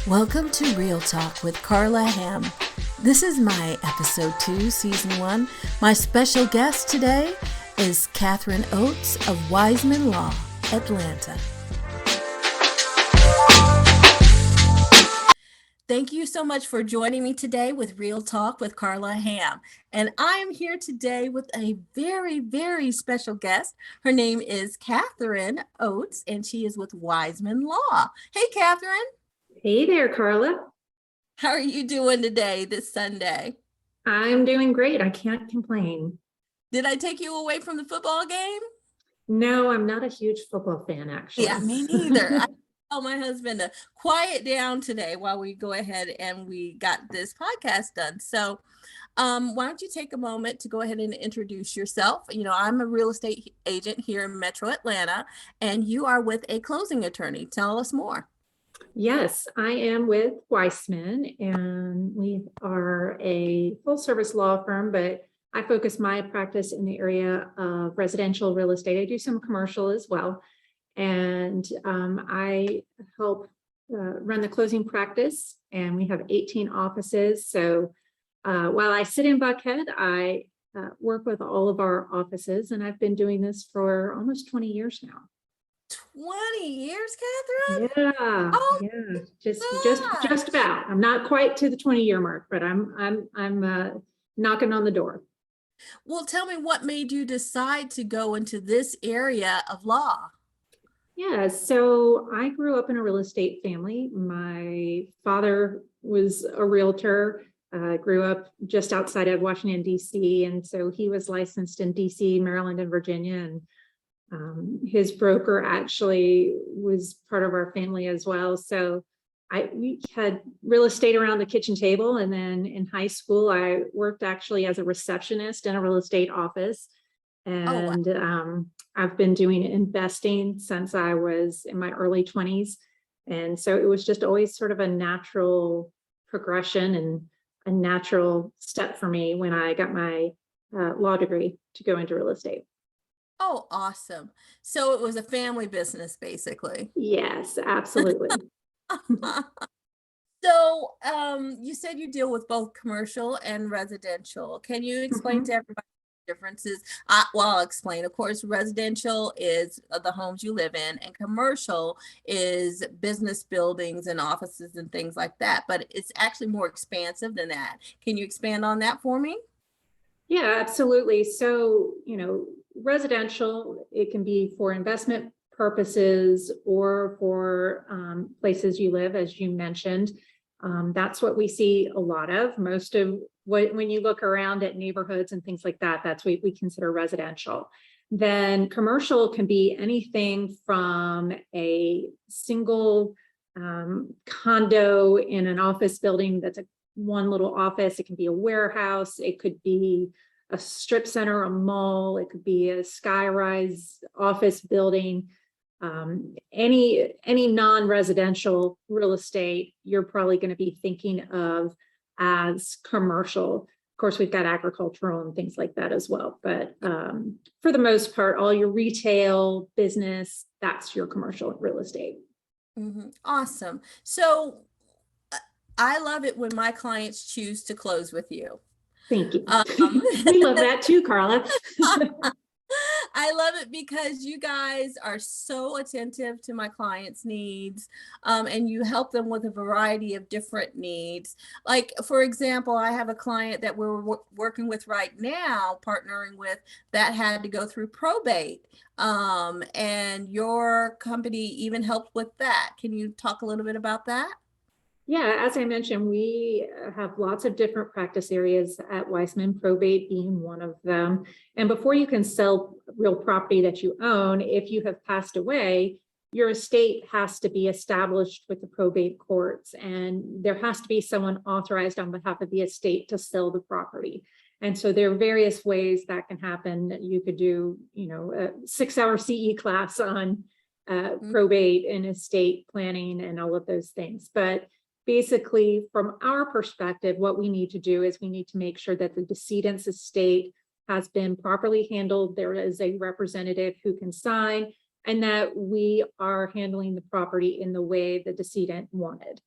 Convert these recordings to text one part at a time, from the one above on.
Welcome to Real Talk with Carla Ham. This is my episode 2, season 1. My special guest today is Katharine Oates of Wiseman Law, Atlanta. Thank you so much for joining me today with Real Talk with Carla Ham. And I am here today with a very, very special guest. Her name is Katharine Oates, and she is with Wiseman Law. Hey, Katharine. Hey there, Carla. How are you doing today, this Sunday? I'm doing great. I can't complain. Did I take you away from the football game? No, I'm not a huge football fan, actually. Yeah, me neither. I told my husband to quiet down today while we go ahead and we got this podcast done. So why don't you take a moment to go ahead and introduce yourself? You know, I'm a real estate agent here in Metro Atlanta, and you are with a closing attorney. Tell us more. Yes, I am with Weissman, and we are a full-service law firm, but I focus my practice in the area of residential real estate. I do some commercial as well, and I help run the closing practice, and we have 18 offices. So while I sit in Buckhead, I work with all of our offices, and I've been doing this for almost 20 years now. 20 years, Katharine? Yeah, Oh, yeah, just gosh. about. I'm not quite to the 20-year mark, but I'm knocking on the door. Well, tell me what made you decide to go into this area of law? Yeah, so I grew up in a real estate family. My father was a realtor. Grew up just outside of Washington, D.C., and so he was licensed in D.C., Maryland, and Virginia, and his broker actually was part of our family as well. So we had real estate around the kitchen table. And then in high school, I worked actually as a receptionist in a real estate office. Oh, wow. And I've been doing investing since I was in my early 20s. And so it was just always sort of a natural progression and a natural step for me when I got my law degree to go into real estate. Oh, awesome. So it was a family business, basically. Yes, absolutely. So, you said you deal with both commercial and residential. Can you explain to Mhm. everybody the differences? Well, I'll explain. Of course, residential is the homes you live in, and commercial is business buildings and offices and things like that. But it's actually more expansive than that. Can you expand on that for me? Yeah, absolutely. So, residential, it can be for investment purposes or for places you live, as you mentioned. That's what we see a lot of. Most of when you look around at neighborhoods and things like that, that's what we consider residential. Then commercial can be anything from a single condo in an office building that's a one little office. It can be a warehouse. It could be a strip center, a mall. It could be a skyrise office building. Any non-residential real estate, you're probably going to be thinking of as commercial. Of course, we've got agricultural and things like that as well. But for the most part, all your retail business, that's your commercial real estate. Awesome. So I love it when my clients choose to close with you. Thank you. Um, We love that too, Carla. I love it because you guys are so attentive to my clients' needs, and you help them with a variety of different needs. Like, for example, I have a client that we're working with right now, partnering with, that had to go through probate. And your company even helped with that. Can you talk a little bit about that? Yeah, as I mentioned, we have lots of different practice areas at Weissman, probate being one of them. And before you can sell real property that you own, if you have passed away, your estate has to be established with the probate courts, and there has to be someone authorized on behalf of the estate to sell the property. And so there are various ways that can happen. You could do, a 6-hour CE class on probate and estate planning and all of those things. But basically, from our perspective, what we need to do is we need to make sure that the decedent's estate has been properly handled. There is a representative who can sign, and that we are handling the property in the way the decedent wanted.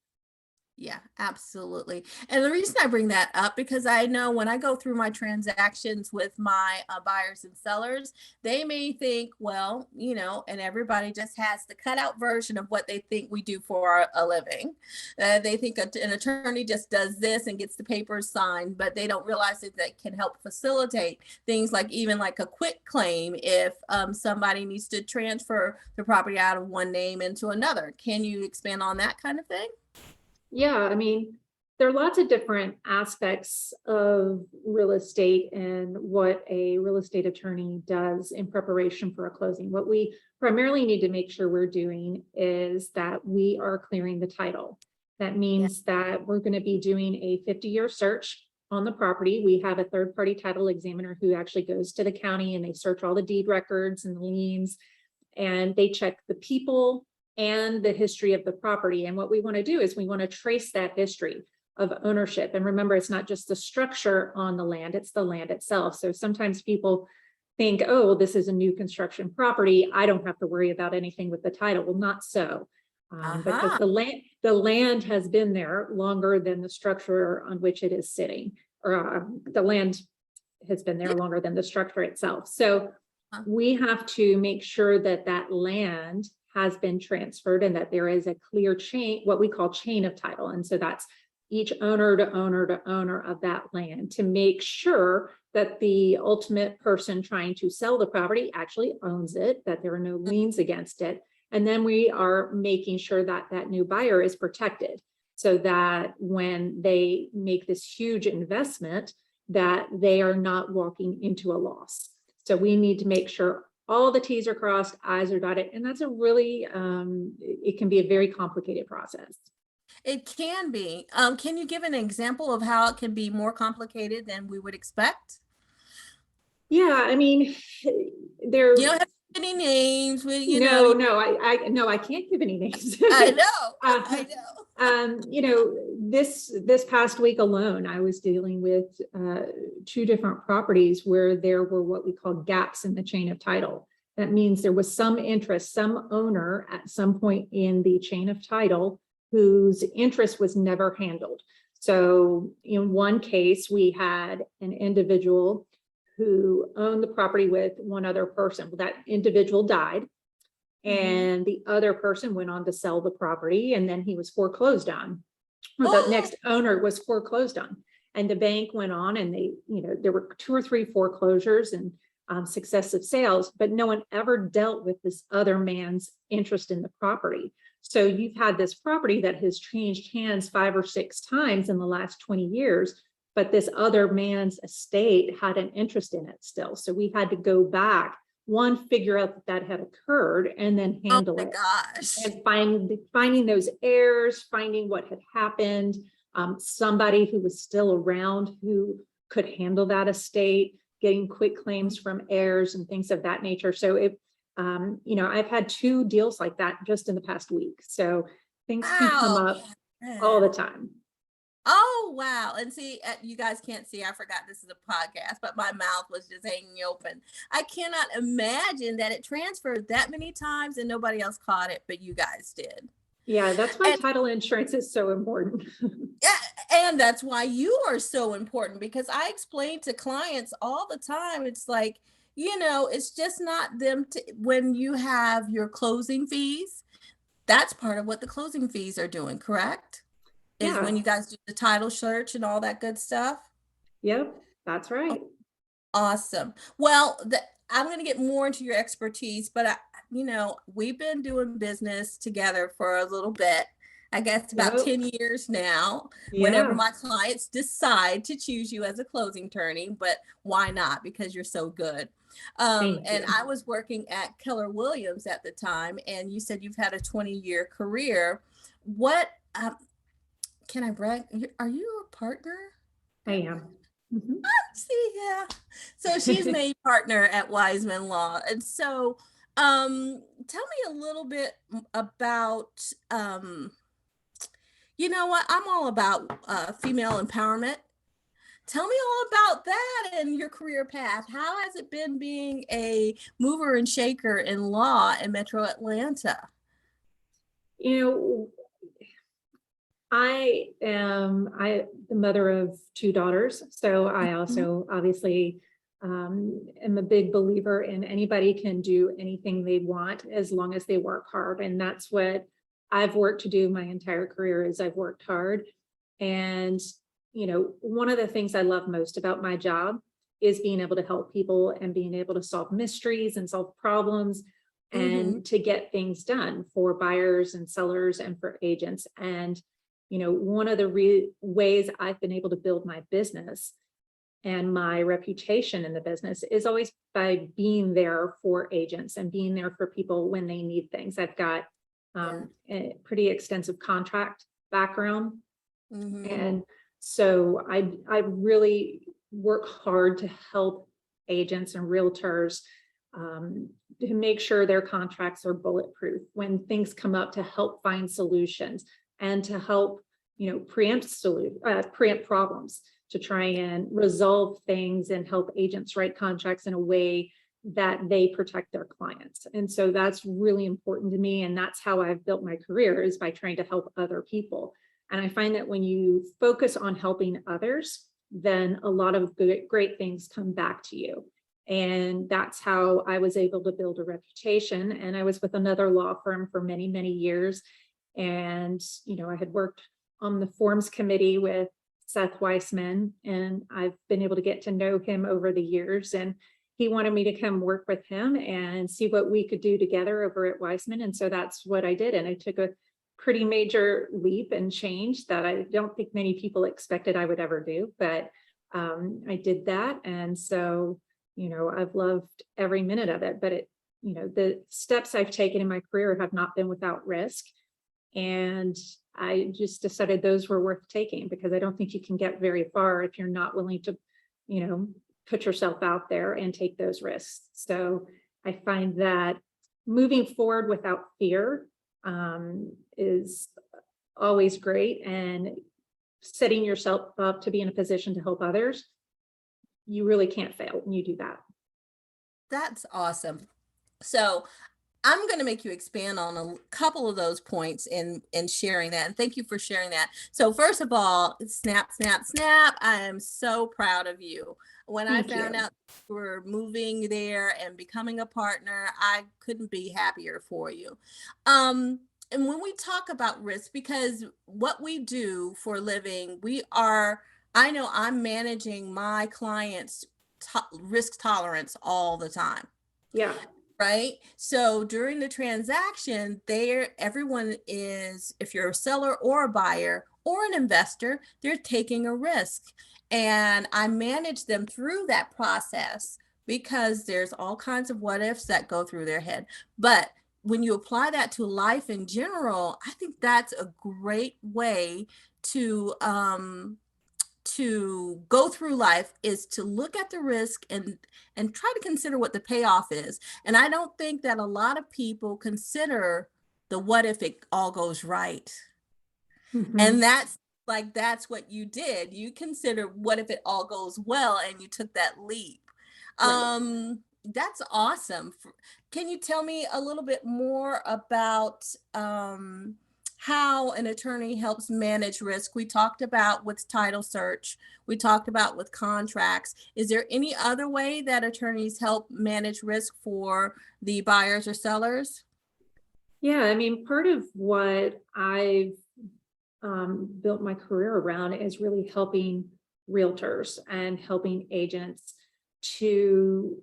Yeah, absolutely. And the reason I bring that up, because I know when I go through my transactions with my buyers and sellers, they may think, well, and everybody just has the cutout version of what they think we do for a living. They think an attorney just does this and gets the papers signed, but they don't realize that can help facilitate things like even like a quit claim if somebody needs to transfer the property out of one name into another. Can you expand on that kind of thing? Yeah, I mean, there are lots of different aspects of real estate and what a real estate attorney does in preparation for a closing. What we primarily need to make sure we're doing is that we are clearing the title. That Yeah. means that we're going to be doing a 50-year search on the property. We have a third-party title examiner who actually goes to the county and they search all the deed records and liens, and they check the people and the history of the property. And what we want to do is we want to trace that history of ownership. And remember, it's not just the structure on the land, it's the land itself. So sometimes people think, oh, well, this is a new construction property, I don't have to worry about anything with the title. Well, not so. Because Uh-huh. the land has been there longer than the structure on which it is sitting, or the land has been there Yeah. longer than the structure itself. So we have to make sure that that land has been transferred and that there is a clear chain, what we call chain of title. And so that's each owner to owner to owner of that land, to make sure that the ultimate person trying to sell the property actually owns it, that there are no liens against it. And then we are making sure that that new buyer is protected, so that when they make this huge investment, that they are not walking into a loss. So we need to make sure all the T's are crossed, I's are dotted, and that's a really, it can be a very complicated process. It can be. Can you give an example of how it can be more complicated than we would expect? Yeah, I mean, there, You don't have to give any names. no, no, no, I can't give any names. I know. Uh, I know. this past week alone, I was dealing with two different properties where there were what we call gaps in the chain of title. That means there was some interest, some owner at some point in the chain of title whose interest was never handled. So in one case, we had an individual who owned the property with one other person. Well, that individual died, Hmm. and the other person went on to sell the property, and then he was foreclosed on, or the Oh, next owner was foreclosed on. And the bank went on and they, there were 2 or 3 foreclosures and successive sales, but no one ever dealt with this other man's interest in the property. So you've had this property that has changed hands 5 or 6 times in the last 20 years, but this other man's estate had an interest in it still. So we had to go back, one, figure out that that had occurred, and then oh handle my it, gosh. and finding those heirs, finding what had happened, somebody who was still around who could handle that estate, getting quick claims from heirs and things of that nature. So I've had 2 deals like that just in the past week. So things can come Wow, up all the Catherine. time. Oh, wow. And see, you guys can't see, I forgot this is a podcast, but my mouth was just hanging open. I cannot imagine that it transferred that many times and nobody else caught it, but you guys did. Yeah, that's why And title insurance is so important. yeah, and that's why you are so important, because I explain to clients all the time. It's like, it's just not them when you have your closing fees, that's part of what the closing fees are doing, correct? Is Yeah, when you guys do the title search and all that good stuff. yep, that's right. Awesome. Well, I'm going to get more into your expertise, but we've been doing business together for a little bit. I guess about Yep, 10 years now, whenever yeah, my clients decide to choose you as a closing attorney, but why not? Because you're so good. thank And you. I was working at Keller Williams at the time, and you said you've had a 20-year career. What can I brag? Are you a partner? I am. Mhm. See, yeah. So she's made partner at Wiseman Law. And so tell me a little bit about you know what? I'm all about female empowerment. Tell me all about that and your career path. How has it been being a mover and shaker in law in Metro Atlanta? You know, I the mother of two daughters, so I also obviously am a big believer in anybody can do anything they want as long as they work hard. And that's what I've worked to do my entire career is I've worked hard. And, one of the things I love most about my job is being able to help people and being able to solve mysteries and solve problems Mm-hmm. and to get things done for buyers and sellers and for agents. And, one of the ways I've been able to build my business and my reputation in the business is always by being there for agents and being there for people when they need things. I've got Yeah. a pretty extensive contract background. Mm-hmm. And so I really work hard to help agents and realtors to make sure their contracts are bulletproof when things come up, to help find solutions and to help, preempt problems, to try and resolve things and help agents write contracts in a way that they protect their clients. And so that's really important to me. And that's how I've built my career, is by trying to help other people. And I find that when you focus on helping others, then a lot of great things come back to you. And that's how I was able to build a reputation. And I was with another law firm for many, many years. And, I had worked on the forms committee with Seth Weissman, and I've been able to get to know him over the years. And he wanted me to come work with him and see what we could do together over at Weissman. And so that's what I did. And I took a pretty major leap and change that I don't think many people expected I would ever do, but I did that. And so, I've loved every minute of it, but the steps I've taken in my career have not been without risk. And I just decided those were worth taking, because I don't think you can get very far if you're not willing to, put yourself out there and take those risks. So I find that moving forward without fear is always great, and setting yourself up to be in a position to help others, you really can't fail when you do that. That's awesome. So I'm going to make you expand on a couple of those points in sharing that. And thank you for sharing that. So first of all, snap, snap, snap. I am so proud of you. When I Thank found you. out you were moving there and becoming a partner, I couldn't be happier for you. And when we talk about risk, because what we do for a living, I know I'm managing my clients' risk tolerance all the time. Yeah. Right. So during the transaction, everyone is, if you're a seller or a buyer or an investor, they're taking a risk. And I manage them through that process, because there's all kinds of what ifs that go through their head. But when you apply that to life in general, I think that's a great way to go through life, is to look at the risk and try to consider what the payoff is. And I don't think that a lot of people consider the what if it all goes right. And Mhm. that's what you did. You consider what if it all goes well, and you took that leap. Right. That's awesome. Can you tell me a little bit more about how an attorney helps manage risk? We talked about with title search, we talked about with contracts. Is there any other way that attorneys help manage risk for the buyers or sellers? Yeah, I mean, part of what I've built my career around is really helping realtors and helping agents to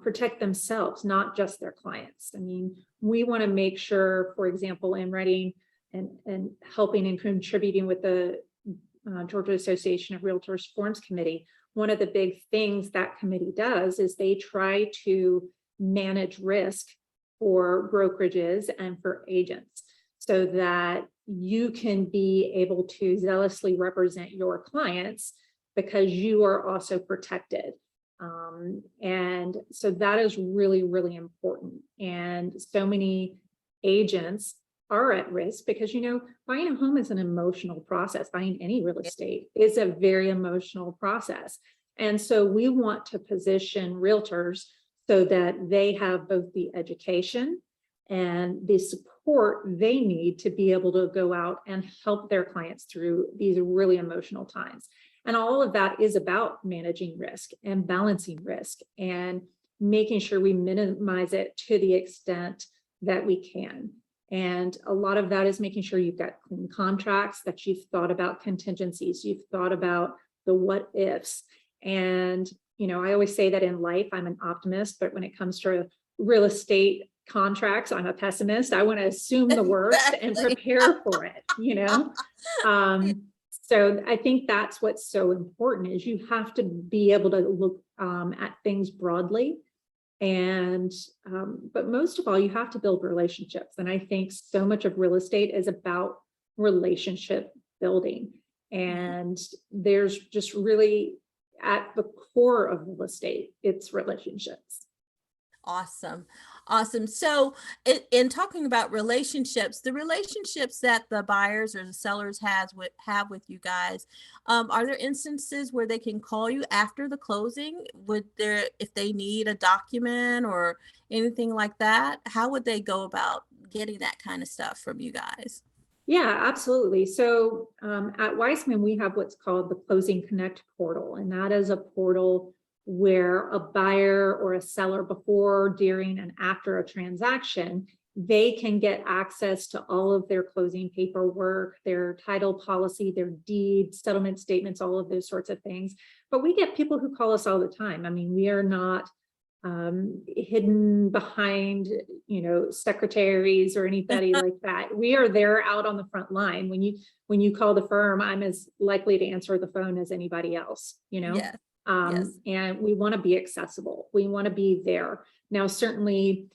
protect themselves, not just their clients. I mean, we want to make sure, for example, in writing and helping and contributing with the Georgia Association of Realtors Forms Committee, one of the big things that committee does is they try to manage risk for brokerages and for agents, so that you can be able to zealously represent your clients, because you are also protected. And so that is really, really important. And so many agents are at risk because, buying a home is an emotional process. Buying any real estate is a very emotional process. And so we want to position realtors so that they have both the education and the support support they need to be able to go out and help their clients through these really emotional times. And all of that is about managing risk and balancing risk and making sure we minimize it to the extent that we can. And a lot of that is making sure you've got clean contracts, that you've thought about contingencies, you've thought about the what ifs. And, you know, I always say that in life, I'm an optimist, but when it comes to real estate contracts, I'm a pessimist. I want to assume the worst and prepare for it, you know? So I think that's what's so important is you have to be able to look at things broadly. And, but most of all, you have to build relationships. And I think so much of real estate is about relationship building. And there's just really at the core of real estate, it's relationships. Awesome. Awesome. So in talking about relationships, the relationships that the buyers or the sellers have with you guys, are there instances where they can call you after the closing? Would there, if they need a document or anything like that, how would they go about getting that kind of stuff from you guys? Yeah, absolutely. So at Weissman, we have what's called the Closing Connect portal, and that is a portal where a buyer or a seller before, during, and after a transaction, they can get access to all of their closing paperwork, their title policy, their deed, settlement statements, all of those sorts of things. But we get people who call us all the time. I mean, we are not hidden behind, you know, secretaries or anybody like that. We are there out on the front line. When you call the firm, I'm as likely to answer the phone as anybody else, you know? Yes. Yes. And we want to be accessible. We want to be there. Now, certainly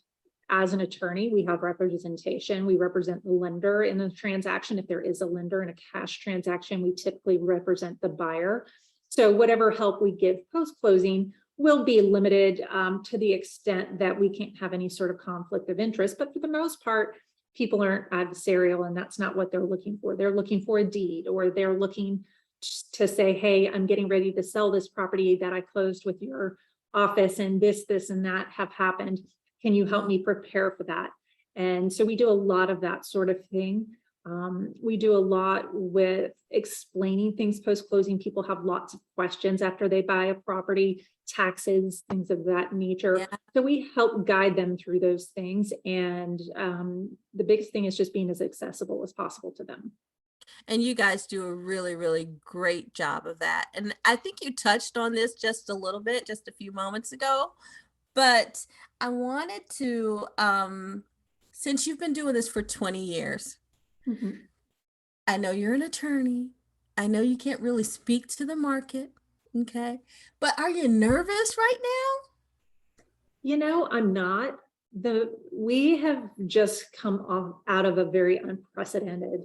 as an attorney, we have representation. We represent the lender in the transaction. If there is a lender in a cash transaction, we typically represent the buyer. So whatever help we give post-closing will be limited to the extent that we can't have any sort of conflict of interest. But for the most part, people aren't adversarial, and that's not what they're looking for. They're looking for a deed, or they're looking to say, hey, I'm getting ready to sell this property that I closed with your office, and this, and that have happened. Can you help me prepare for that? And so we do a lot of that sort of thing. We do a lot with explaining things post-closing. People have lots of questions after they buy a property, taxes, things of that nature. Yeah. So we help guide them through those things. And the biggest thing is just being as accessible as possible to them. And you guys do a really, really great job of that. And I think you touched on this just a little bit, just a few moments ago, but I wanted to, since you've been doing this for 20 years, Mhm. I know you're an attorney. I know you can't really speak to the market. Okay. But are you nervous right now? You know, I'm not. We have just come out of a very unprecedented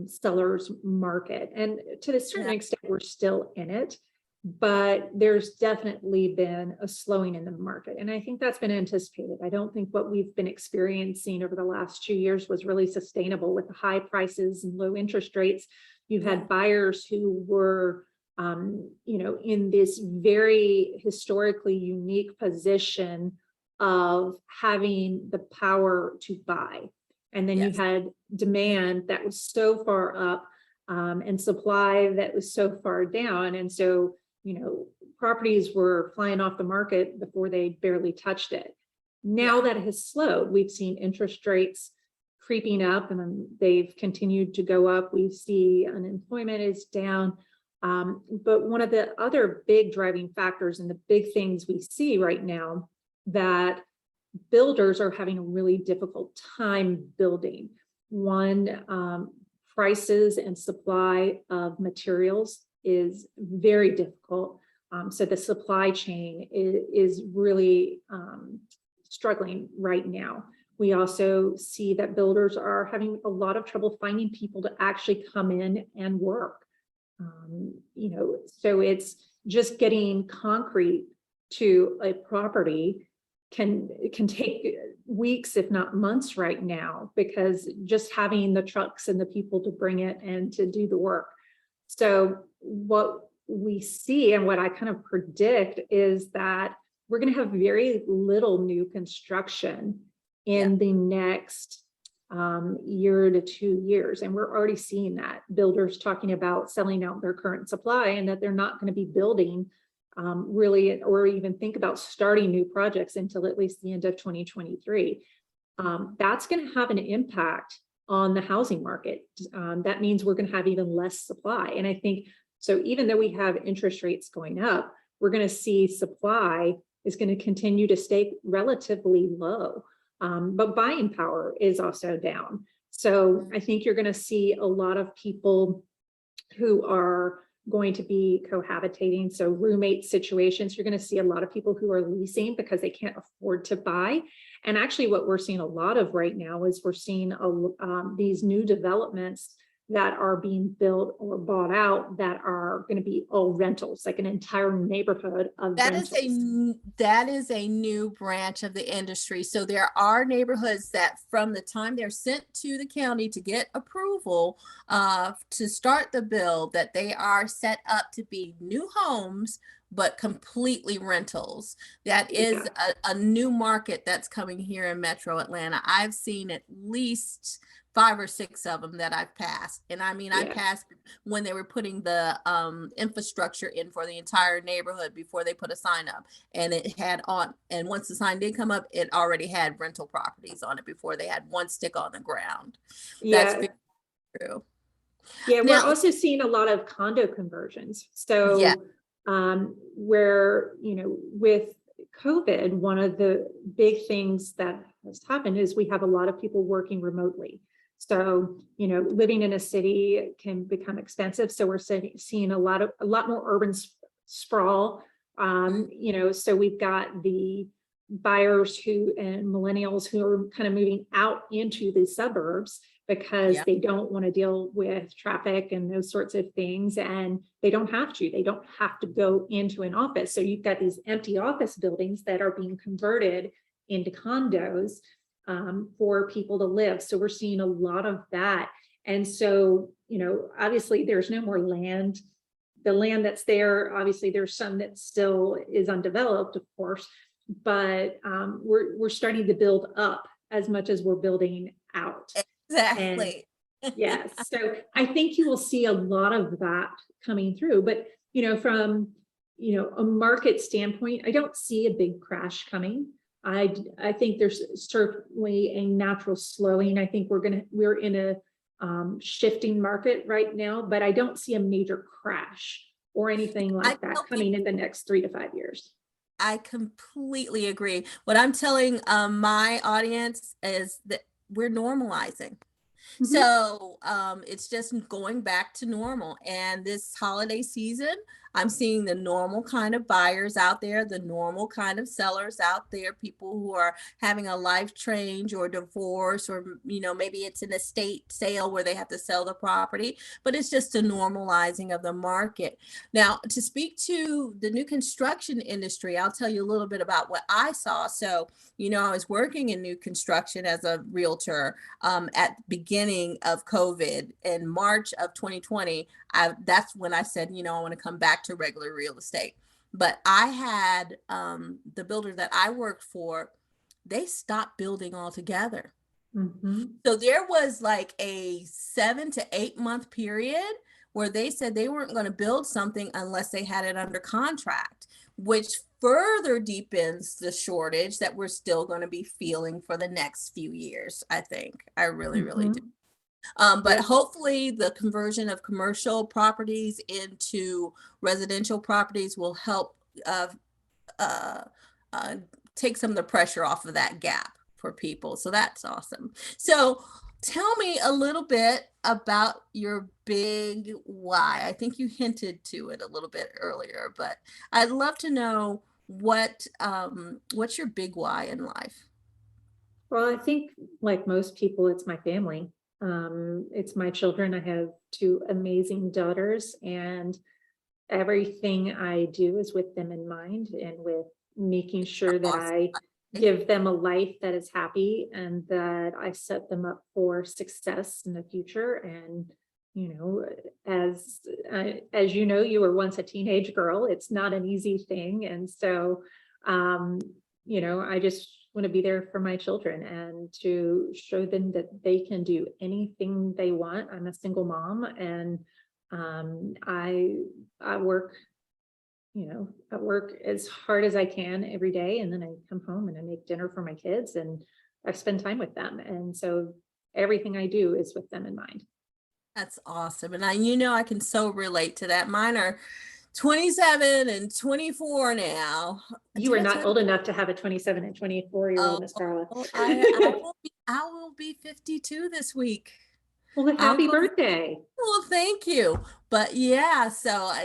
seller's market. And to a certain Yeah. extent, we're still in it, but there's definitely been a slowing in the market. And I think that's been anticipated. I don't think what we've been experiencing over the last 2 years was really sustainable with the high prices and low interest rates. You've had buyers who were, you know, in this very historically unique position of having the power to buy. And then you Yes. had demand that was so far up and supply that was so far down. And so, you know, properties were flying off the market before they barely touched it. Now that has slowed. We've seen interest rates creeping up and they've continued to go up. We see unemployment is down. But one of the other big driving factors and the big things we see right now that builders are having a really difficult time building. One, prices and supply of materials is very difficult. So the supply chain is really struggling right now. We also see that builders are having a lot of trouble finding people to actually come in and work. You know, so it's just getting concrete to a property can take weeks, if not months right now, because just having the trucks and the people to bring it and to do the work. So what we see and what I kind of predict is that we're going to have very little new construction in the next year to 2 years. And we're already seeing that, builders talking about selling out their current supply and that they're not going to be building really, or even think about starting new projects until at least the end of 2023. That's going to have an impact on the housing market. That means we're going to have even less supply. And I think, so even though we have interest rates going up, we're going to see supply is going to continue to stay relatively low. But buying power is also down. So I think you're going to see a lot of people who are going to be cohabitating, so roommate situations. You're going to see a lot of people who are leasing because they can't afford to buy. And actually what we're seeing a lot of right now is we're seeing these new developments that are being built or bought out that are going to be all rentals, like an entire neighborhood of rentals. That is a new branch of the industry. So there are neighborhoods that from the time they're sent to the county to get approval to start the build, that they are set up to be new homes, but completely rentals. That is a new market that's coming here in Metro Atlanta. I've seen at least 5 or 6 of them that I've passed. And I mean, I passed when they were putting the infrastructure in for the entire neighborhood before they put a sign up. And it had on, and once the sign did come up, it already had rental properties on it before they had one stick on the ground. That's very true. Yeah, we're also seeing a lot of condo conversions. So where, you know, with COVID, one of the big things that has happened is we have a lot of people working remotely. So, you know, living in a city can become expensive. So we're seeing a lot more urban sprawl. You know, so we've got the buyers and millennials who are kind of moving out into the suburbs because they don't want to deal with traffic and those sorts of things. And they don't have to go into an office. So you've got these empty office buildings that are being converted into condos for people to live. So we're seeing a lot of that. And so, you know, obviously there's no more land. The land that's there, obviously there's some that still is undeveloped, of course, but we're starting to build up as much as we're building out. Exactly. And yes. So I think you will see a lot of that coming through, but, you know, from, you know, a market standpoint, I don't see a big crash coming. I think there's certainly a natural slowing. I think we're in a shifting market right now, but I don't see a major crash or anything like that coming in the next 3 to 5 years. I completely agree. What I'm telling my audience is that we're normalizing. So it's just going back to normal. And this holiday season, I'm seeing the normal kind of buyers out there, the normal kind of sellers out there, people who are having a life change or divorce, or, you know, maybe it's an estate sale where they have to sell the property, but it's just a normalizing of the market. Now, to speak to the new construction industry, I'll tell you a little bit about what I saw. So, you know, I was working in new construction as a realtor at the beginning of COVID in March of 2020. That's when I said, you know, I want to come back to regular real estate. But I had the builder that I worked for, they stopped building altogether. So there was like a 7 to 8 month period where they said they weren't going to build something unless they had it under contract, which further deepens the shortage that we're still going to be feeling for the next few years. I think I really, really do. But hopefully the conversion of commercial properties into residential properties will help take some of the pressure off of that gap for people. So that's awesome. So tell me a little bit about your big why. I think you hinted to it a little bit earlier, but I'd love to know what's your big why in life? Well, I think like most people, it's my family. It's my children. I have 2 amazing daughters, and everything I do is with them in mind and with making sure that I give them a life that is happy and that I set them up for success in the future. And, you know, as you know, you were once a teenage girl. It's not an easy thing. And so, you know, I just want to be there for my children and to show them that they can do anything they want. I'm a single mom, and I work, I work as hard as I can every day, and then I come home and I make dinner for my kids and I spend time with them. And so everything I do is with them in mind. That's awesome. And I can so relate to that. Mine are 27 and 24 now. You Did are I not tell you? old enough to have a 27 and 24-year-old, Oh, Miss Carla. I will be 52 this week. Well, I'm happy close. birthday. Well, thank you. But yeah,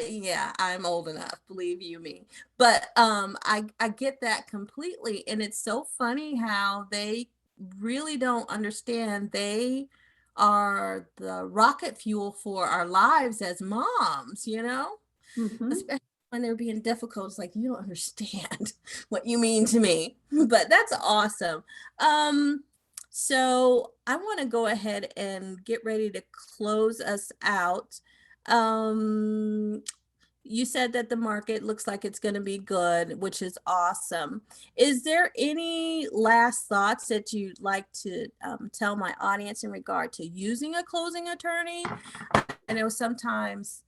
yeah, I'm old enough, believe you me. But I get that completely, and it's so funny how they really don't understand. They are the rocket fuel for our lives as moms, Mhm. especially when they're being difficult. It's like, you don't understand what you mean to me. But that's awesome. Um, so I want to go ahead and get ready to close us out. Um, you said that the market looks like it's going to be good, which is awesome. Is there any last thoughts that you'd like to tell my audience in regard to using a closing attorney? I know sometimes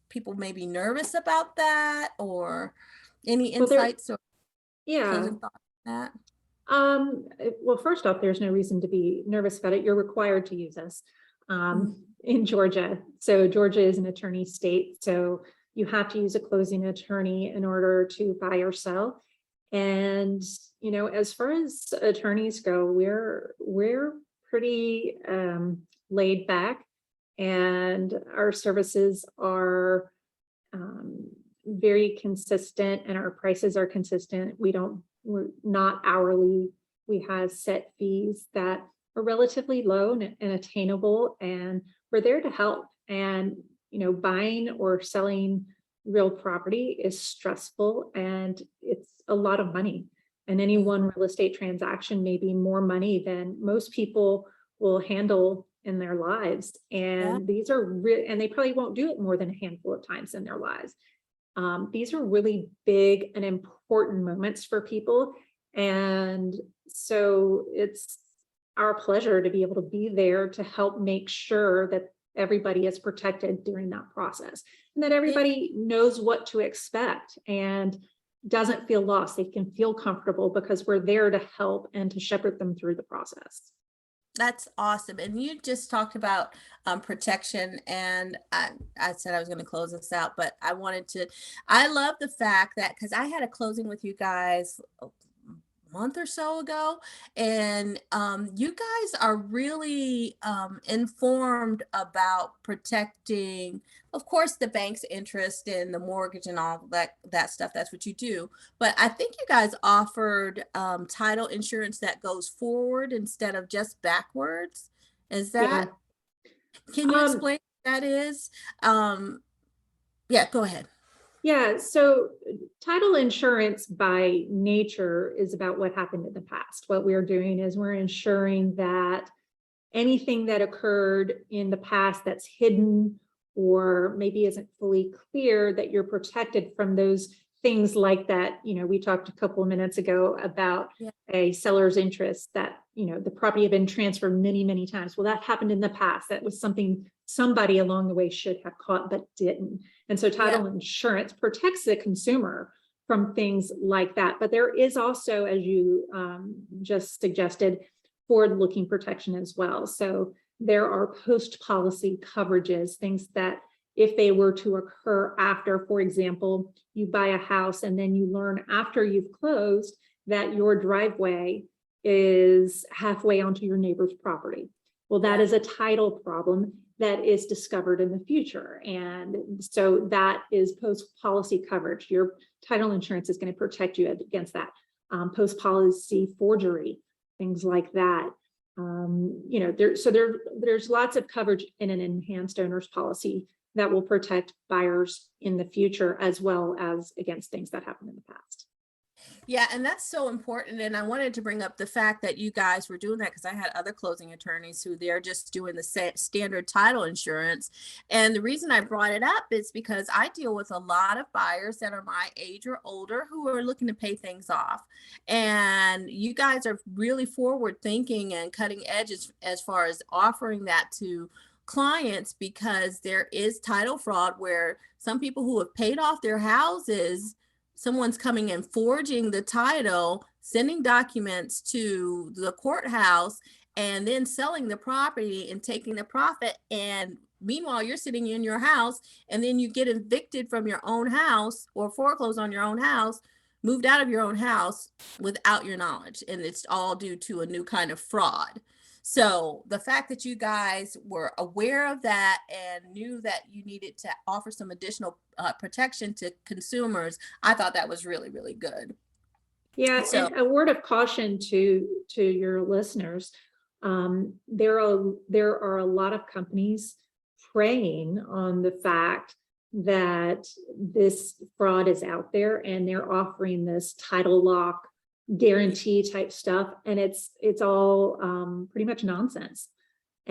people may be nervous about that, or any Well, insights or yeah. closing thoughts on that? Well, first off, there's no reason to be nervous about it. You're required to use us Mm, in Georgia. So Georgia is an attorney state. So you have to use a closing attorney in order to buy or sell. And, as far as attorneys go, we're pretty laid back, and our services are very consistent, and our prices are consistent. We're not hourly. We have set fees that are relatively low and attainable, and we're there to help. And, buying or selling real property is stressful, and it's a lot of money. And any mm, one real estate transaction may be more money than most people will handle in their lives. yeah, And these are real, and they probably won't do it more than a handful of times in their lives. These are really big and important moments for people. And so it's our pleasure to be able to be there to help make sure that everybody is protected during that process, and that yeah. everybody knows what to expect and doesn't feel lost. They can feel comfortable because we're there to help and to shepherd them through the process. That's awesome. And you just talked about protection, and I said I was going to close this out, but I love the fact that because I had a closing with you guys a month or so ago, and you guys are really informed about protecting, of course, the bank's interest in the mortgage and all that stuff. That's what you do. But I think you guys offered title insurance that goes forward instead of just backwards. Is Yeah. that, can you Um, explain what that is? Um, yeah, go ahead. Yeah, so title insurance by nature is about what happened in the past. What we're doing is we're ensuring that anything that occurred in the past that's hidden or maybe isn't fully clear, that you're protected from those things like that. We talked a couple of minutes ago about Yeah, a seller's interest, that, the property had been transferred many, many times. Well, that happened in the past. That was something somebody along the way should have caught, but didn't. And so yeah, title insurance protects the consumer from things like that. But there is also, as you just suggested, forward-looking protection as well. So there are post-policy coverages, things that if they were to occur after, for example, you buy a house and then you learn after you've closed that your driveway is halfway onto your neighbor's property. Well, that yeah. is a title problem that is discovered in the future. And so that is post-policy coverage. Your title insurance is going to protect you against that. Post-policy forgery, things like that. There's lots of coverage in an enhanced owner's policy that will protect buyers in the future, as well as against things that happened in the past. Yeah, and that's so important. And I wanted to bring up the fact that you guys were doing that because I had other closing attorneys who they're just doing the standard title insurance. And the reason I brought it up is because I deal with a lot of buyers that are my age or older who are looking to pay things off. And you guys are really forward thinking and cutting edge as far as offering that to clients, because there is title fraud where some people who have paid off their houses, someone's coming and forging the title, sending documents to the courthouse, and then selling the property and taking the profit. And meanwhile, you're sitting in your house, and then you get evicted from your own house or foreclosed on your own house, moved out of your own house without your knowledge. And it's all due to a new kind of fraud. So the fact that you guys were aware of that and knew that you needed to offer some additional protection to consumers, I thought that was really, really good. Yeah, So and a word of caution to your listeners. There are a lot of companies preying on the fact that this fraud is out there, and they're offering this title lock guarantee type stuff, and it's all pretty much nonsense.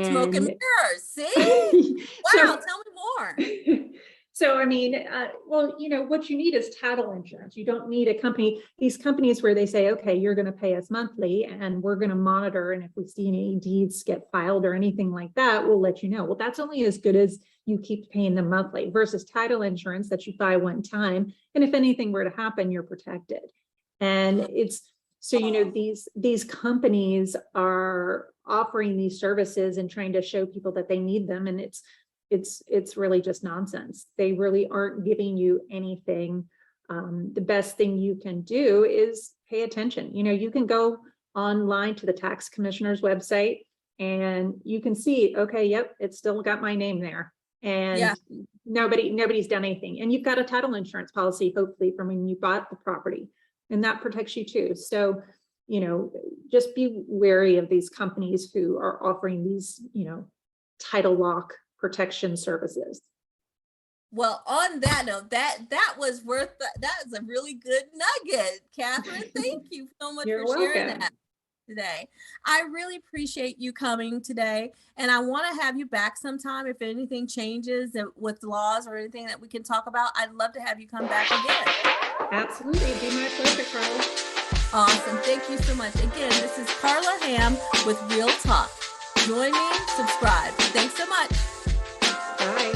smoke and And mirrors, see? Wow, so tell me more. so, I mean, well, what you need is title insurance. You don't need a company, these companies where they say, okay, you're going to pay us monthly and we're going to monitor. And if we see any deeds get filed or anything like that, we'll let you know. Well, that's only as good as you keep paying them monthly versus title insurance that you buy one time. And if anything were to happen, you're protected. And it's, so, these companies are offering these services and trying to show people that they need them. And it's really just nonsense. They really aren't giving you anything. The best thing you can do is pay attention. You can go online to the tax commissioner's website and you can see, okay, yep, it's still got my name there. And Yeah. nobody's done anything. And you've got a title insurance policy, hopefully, from when you bought the property, and that protects you too. So, just be wary of these companies who are offering these, title lock protection services. Well, on that note, that was that is a really good nugget, Katharine. Thank you so much You're for sharing welcome. that today. I really appreciate you coming today, and I want to have you back sometime if anything changes with laws or anything that we can talk about. I'd love to have you come back again. Absolutely. It'd be my pleasure, Carla. Awesome. Thank you so much. Again, this is Carla Ham with Real Talk. Join me, subscribe. Thanks so much. Bye.